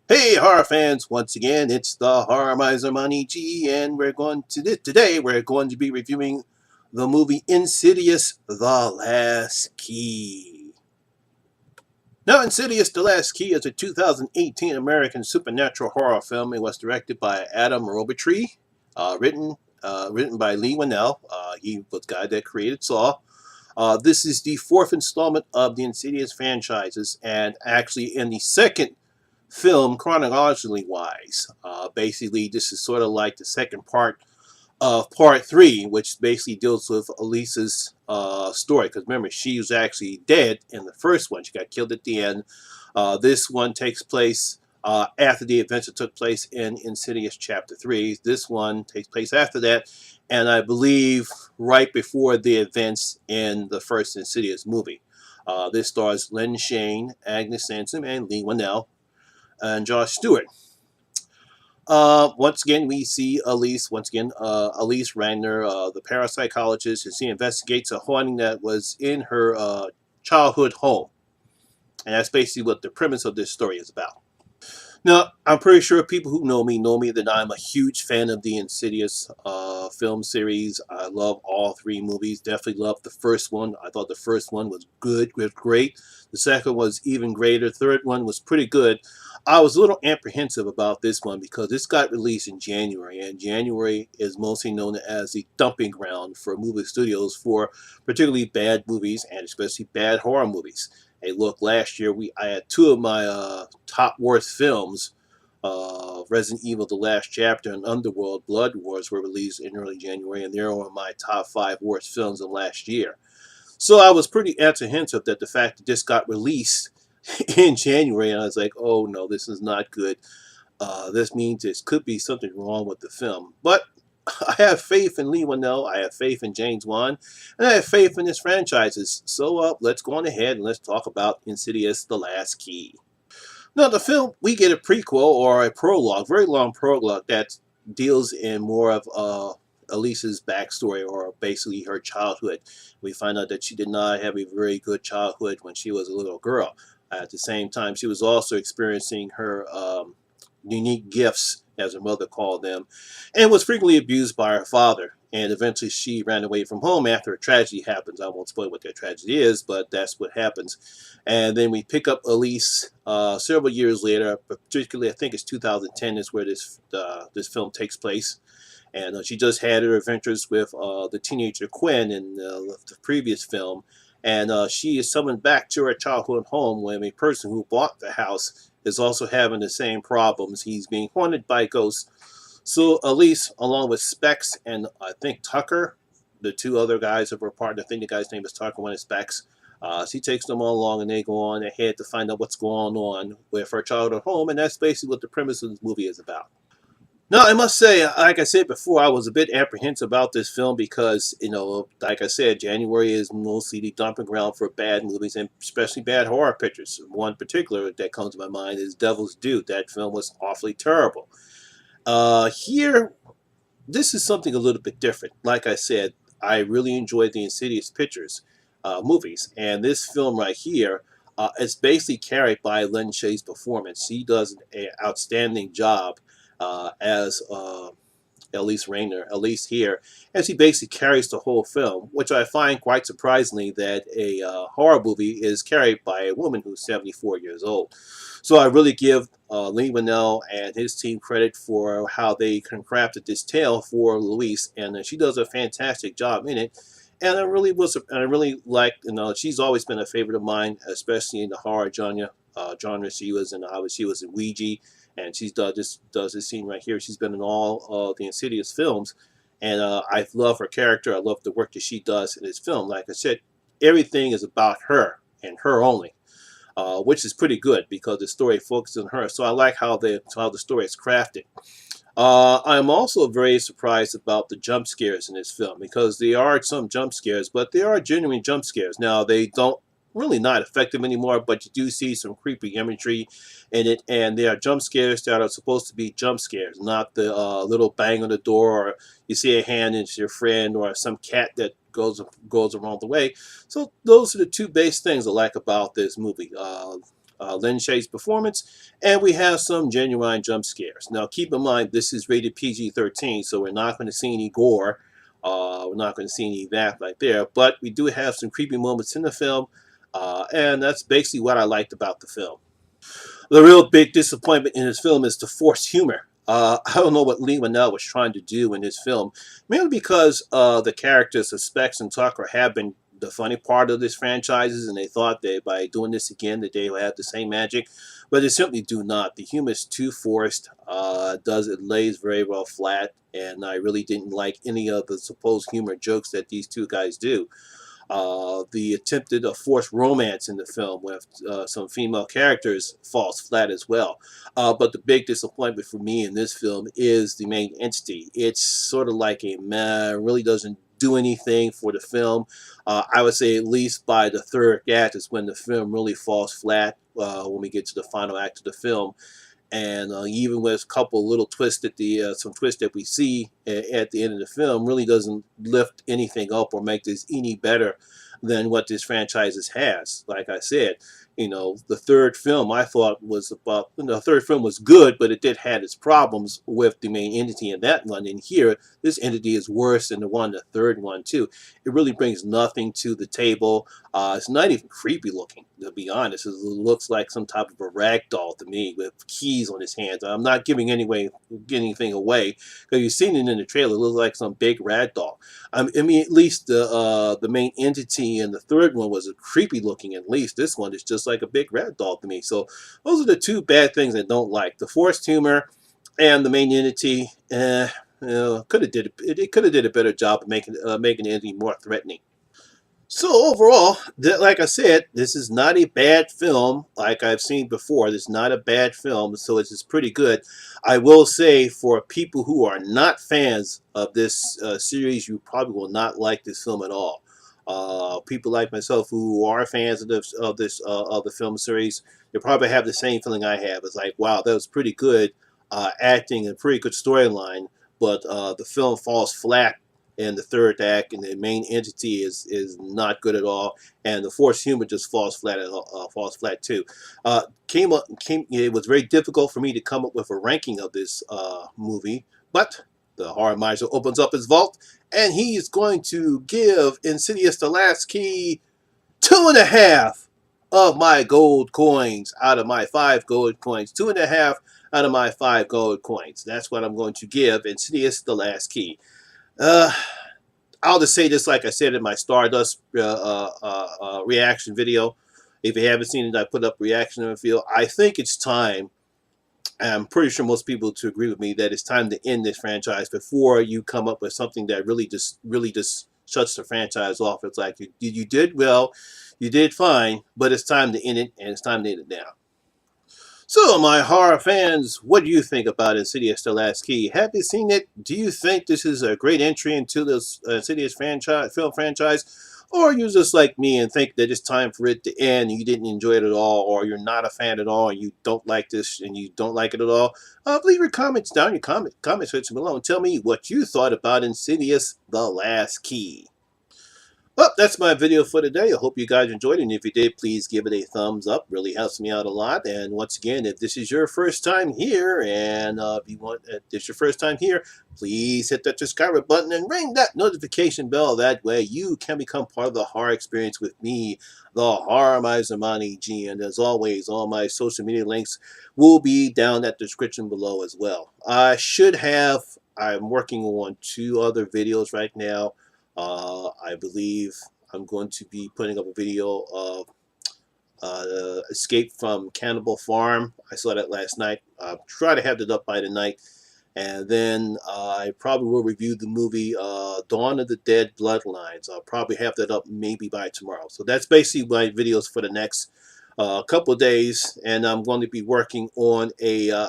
Hey horror fans, once again it's the Horror Miser Monty G, and today we're going to be reviewing the movie Insidious The Last Key. Now, Insidious The Last Key is a 2018 American supernatural horror film. It was directed by Adam Robitree, written by Lee Winnell. He was the guy that created Saw. This is the fourth installment of the Insidious franchises, and actually in the second film chronologically wise. Basically, this is sort of like the second part of part three, which basically deals with Elisa's story. Because remember, she was actually dead in the first one. She got killed at the end. This one takes place after the events that took place in Insidious Chapter 3. This one takes place after that, and I believe right before the events in the first Insidious movie. This stars Len Shane, Agnes Sansom, and Lee Winnell and Josh Stewart. Once again, we see Elise, Elise Ragnar, the parapsychologist, as she investigates a haunting that was in her childhood home. And that's basically what the premise of this story is about. Now, I'm pretty sure people who know me that I'm a huge fan of the Insidious film series. I love all three movies. Definitely loved the first one. I thought the first one was good, was great. The second was even greater. Third one was pretty good. I was a little apprehensive about this one because this got released in January, and January is mostly known as the dumping ground for movie studios for particularly bad movies and especially bad horror movies. Hey, look, last year I had two of my top worst films, Resident Evil: The Last Chapter and Underworld: Blood Wars, were released in early January, and they're one of my top five worst films of last year. So I was pretty apprehensive that the fact that this got released in January, and I was like, oh no, this is not good. This means there could be something wrong with the film. But I have faith in Lee Winnell, I have faith in James Wan, and I have faith in his franchises. So let's go on ahead and let's talk about Insidious: The Last Key. Now, the film, we get a prequel or a prologue, very long prologue that deals in more of Elisa's backstory or basically her childhood. We find out that she did not have a very good childhood when she was a little girl. At the same time, she was also experiencing her unique gifts, as her mother called them, and was frequently abused by her father. And eventually she ran away from home after a tragedy happens. I won't spoil what that tragedy is, but that's what happens. And then we pick up Elise several years later, particularly I think it's 2010 is where this film takes place. And she just had her adventures with the teenager Quinn in the previous film. And she is summoned back to her childhood home when a person who bought the house is also having the same problems. He's being haunted by ghosts. So Elise, along with Specs and I think Tucker, the two other guys of her partner, I think the guy's name is Tucker, one is Specs. She takes them all along and they go on ahead to find out what's going on with her childhood home. And that's basically what the premise of this movie is about. No, I must say, like I said before, I was a bit apprehensive about this film because, like I said, January is mostly the dumping ground for bad movies and especially bad horror pictures. One particular that comes to my mind is Devil's Due. That film was awfully terrible. Here, this is something a little bit different. Like I said, I really enjoyed the Insidious pictures, movies, and this film right here, it's basically carried by Len Shay's performance. He does an outstanding job as Elise Rayner, Elise here, as he basically carries the whole film, which I find quite surprisingly that a horror movie is carried by a woman who's 74 years old. So I really give Lee Winnell and his team credit for how they crafted this tale for Louise, and she does a fantastic job in it. And I really like, she's always been a favorite of mine, especially in the horror genre. She was in Ouija, and she does this scene right here. She's been in all the Insidious films, and I love her character. I love the work that she does in this film. Like I said, everything is about her and her only, which is pretty good because the story focuses on her. So I like how the story is crafted. I'm also very surprised about the jump scares in this film because there are some jump scares, but they are genuine jump scares. Now, they don't really not effective anymore, but you do see some creepy imagery in it, and there are jump scares that are supposed to be jump scares, not the little bang on the door or you see a hand and it's your friend or some cat that goes around the way. So those are the two base things I like about this movie. Lin Shaye's performance, and we have some genuine jump scares. Now, keep in mind, this is rated PG-13, so we're not going to see any gore. We're not going to see any of that right there, but we do have some creepy moments in the film, and that's basically what I liked about the film. The real big disappointment in this film is the forced humor. I don't know what Lee Winnell was trying to do in this film, mainly because the characters Suspects and Tucker have been the funny part of this franchise, and they thought that by doing this again that they would have the same magic, but they simply do not. The humor is too forced. It lays very well flat, and I really didn't like any of the supposed humor jokes that these two guys do. The attempted forced romance in the film with some female characters falls flat as well. But the big disappointment for me in this film is the main entity. It's sort of like a meh, really doesn't do anything for the film. I would say at least by the third act is when the film really falls flat when we get to the final act of the film. And even with a couple little twists that some twists that we see at the end of the film really doesn't lift anything up or make this any better than what this franchise has. Like I said, the third film I thought was the third film was good, but it did have its problems with the main entity in that one. And here, this entity is worse than the third one too. It really brings nothing to the table. It's not even creepy looking, to be honest. It looks like some type of a rag doll to me with keys on his hands. I'm not giving anything away because you've seen it in the trailer. It looks like some big rag doll. I mean, at least the main entity in the third one was a creepy looking. At least this one is just like a big rag doll to me. So those are the two bad things I don't like: the forced humor and the main entity. It could have did a better job of making the entity more threatening. So overall, like I said, this is not a bad film. Like I've seen before, this is not a bad film, so it's pretty good. I will say, for people who are not fans of this series, you probably will not like this film at all. People like myself who are fans of the film series, they probably have the same feeling I have. It's like, wow, that was pretty good acting and pretty good storyline, but the film falls flat in the third act, and the main entity is not good at all, and the forced humor just falls flat too. It was very difficult for me to come up with a ranking of this movie, but the Horror Miser opens up his vault, and he's going to give Insidious The Last Key 2.5 of my gold coins out of my 5 gold coins. 2.5 out of my 5 gold coins. That's what I'm going to give Insidious The Last Key. I'll just say this like I said in my Stardust reaction video. If you haven't seen it, I put up reaction video. I think it's time, and I'm pretty sure most people to agree with me, that it's time to end this franchise before you come up with something that really just shuts the franchise off. It's like you did well, you did fine, but it's time to end it, and it's time to end it now. So, my horror fans, what do you think about Insidious The Last Key? Have you seen it? Do you think this is a great entry into this Insidious film franchise? Or are you just like me and think that it's time for it to end and you didn't enjoy it at all, or you're not a fan at all and you don't like this and you don't like it at all? Leave your comments down in your comment section below and tell me what you thought about Insidious The Last Key. Well, that's my video for today. I hope you guys enjoyed it, and if you did, please give it a thumbs up. Really helps me out a lot. And once again, if this is your first time here, and if this is your first time here, please hit that subscribe button and ring that notification bell. That way, you can become part of the horror experience with me, the Horror Miser Monty G. And as always, all my social media links will be down at the description below as well. I'm working on 2 other videos right now. I believe I'm going to be putting up a video of Escape from Cannibal Farm. I saw that last night. I'll try to have it up by tonight. And then I probably will review the movie Dawn of the Dead Bloodlines. I'll probably have that up maybe by tomorrow. So that's basically my videos for the next couple of days. And I'm going to be working on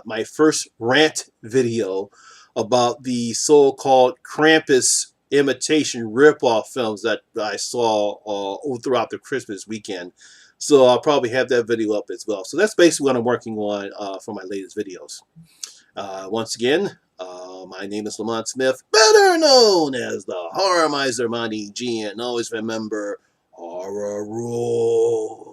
my first rant video about the so-called Krampus imitation ripoff films that I saw throughout the Christmas weekend. So I'll probably have that video up as well. So that's basically what I'm working on for my latest videos. Once again, my name is Lamont Smith, better known as the Horror Miser Monty G, and always remember, horror rules.